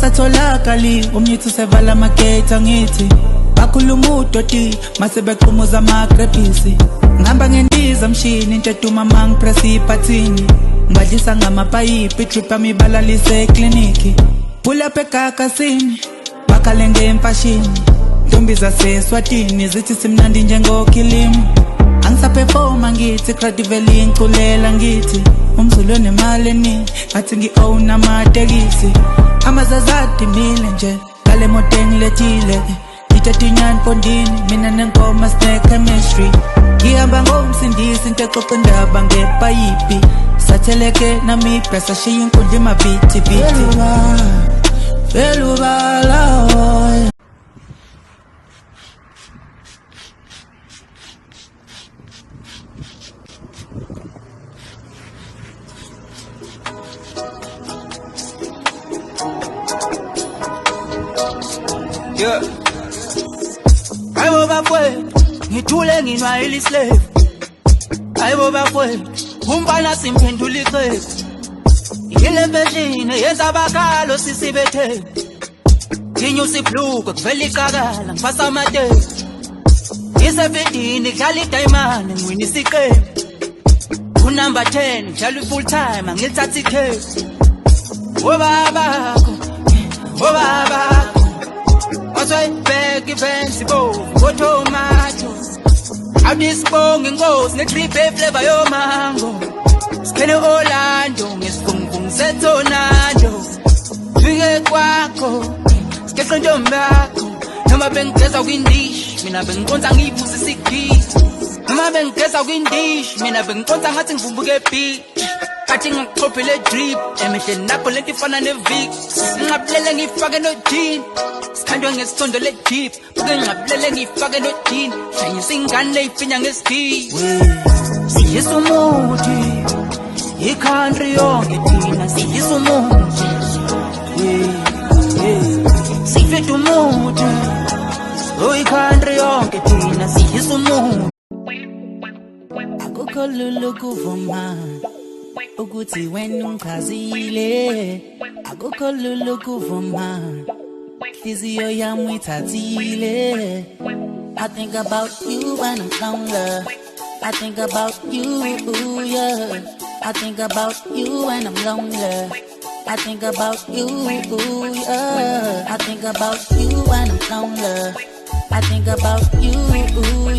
angisatholakali umnyithi sevala amagate angithi bakhuluma udoti mase beqhumuza amagrebhisi ngihamba ngendiza mshini into eduma mangipress iphathini ngadlisa ngamapayipi trip yami balalise ekliniki pull up egagazini bakhale ngemfashini ntombi zaseSwatini zithi simnandi njengoKilimu angisaperforma ngithi credible inculela ngithi umzulu onemali eningi ngathi ngi-own amatekisi amazazadi mile nje ngale moto engilethile ngithethinyani pondini mina nenkoma sine-chemistry ngihamba ngomsindisi into exoxa indaba ngepayipi satheleke namibhe sashiya inkundla imabhithibhithi velubala yeah. Ayibo bafowethu ngithule nginwayile islave ayibo bafowethu umfana simphendula ixhefu yile mfeshini yenza abakhalo sisibethe nginyusa ibhluku kuvela iqakala ngifasa amateksi ngisebedini kudlala idayimane ngiwinisa iqembu unumber 10 njalo full time angilithatha ikhefu obabakho what's right back events bo tomato out this bong ingozi neclip flavor yo mango sikhele Orlando ngesivunguvungu seTornado fike kwakho sikeqe intombi yakho noma bengigeza kwindishi mina bengiqonza ngiyibuzisa ikhisi noma bengigeza kwindishi mina bengiqonza ngathi ngivumbuke beach kathi ngixophele drip emehleni nakho lento ifana neVix ngingabulele ngifake no jean sikhandwe ngesithondo le jeep buke ngingabulele ngifake no jean shayisa ingane ifinya ngeski siyisa umuthi iCountry yonke thina siyisa umuthi sifethu umuthi iCountry yonke thina siyisa umuthi akukho lulu kuvuma ukuthi wena ungichazile akukho lulu kuvuma inhliziyo yami ithathile I think about you when I'm lonely I think about you yeah I think about you when I'm lonely I think about you yeah I think about you when I'm lonely I think about you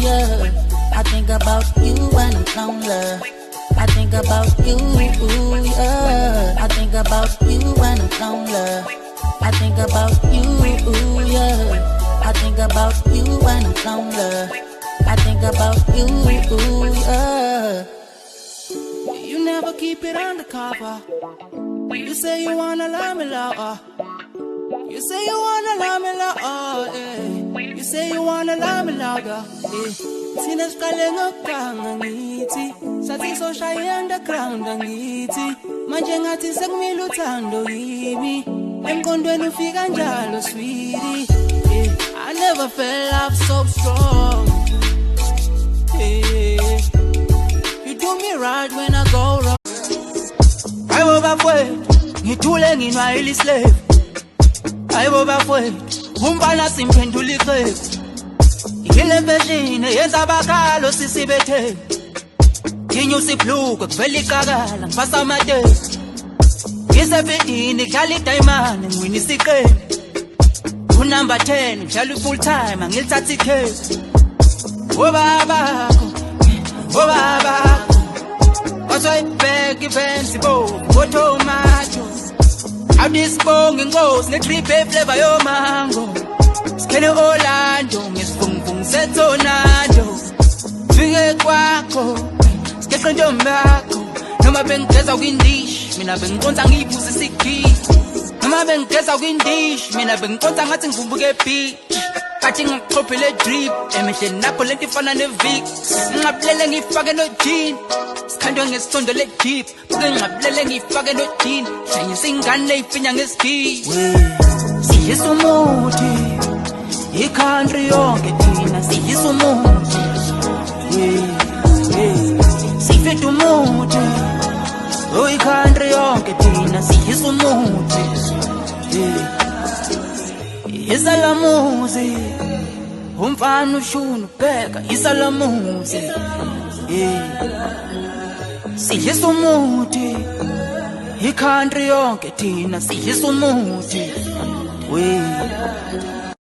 yeah I think about you when I'm lonely I think about you, yeah. I think about you when I'm lonely. I think about you, yeah. I think about you when I'm lonely. I think about you, yeah. You never keep it undercover. You say you wanna love me love. You say you wanna love me love, yeah. You say you wanna love me love, yeah. Sina siqale ngokuganga ngithi sathi soshaya underground ngithi manje ngathi sekumile uthando yimi emqondweni ufika njalo sweetie I never felt love so strong you do me right when I go wrong ayibo bafowethu ngithule nginwayile islave ayibo bafowethu umfana simphendula ixhefu yile mfeshini yenza abakhalo sisibethe nginyusa ibhluku kuvela iqakala ngifasa amateksi ngisebedini kudlala idayimane ngiwinisa iqembu unumber 10 njalo full time angilithatha ikhefu obabakho what's right back events bo tomato out this bong ingozi neclip flavor yo mango sikhele Orlando ngesivunguvungu seTornado fike kwakho sikeqe intombi yakho noma bengigeza kwindishi mina bengiqonza ngiyibuzisa ikhisi noma bengigeza kwindishi mina bengiqonza ngathi ngivumbuke beach kathi ngixophele drip emehleni nakho lento ifana neVix ngingabulele ngifake no jean sikhandwe ngesithondo le jeep buke ngingabulele ngifake no jean shayisa ingane ifinya ngeski siyisa umuthi iCountry yonke thina siyisa umuthi sifethu umuthi iCountry yonke thina siyisa umuthi isalamuzi umfana ushunu bheka isalamuzi sidlisa umuthi i-country yonke thina sidlisa umuthi we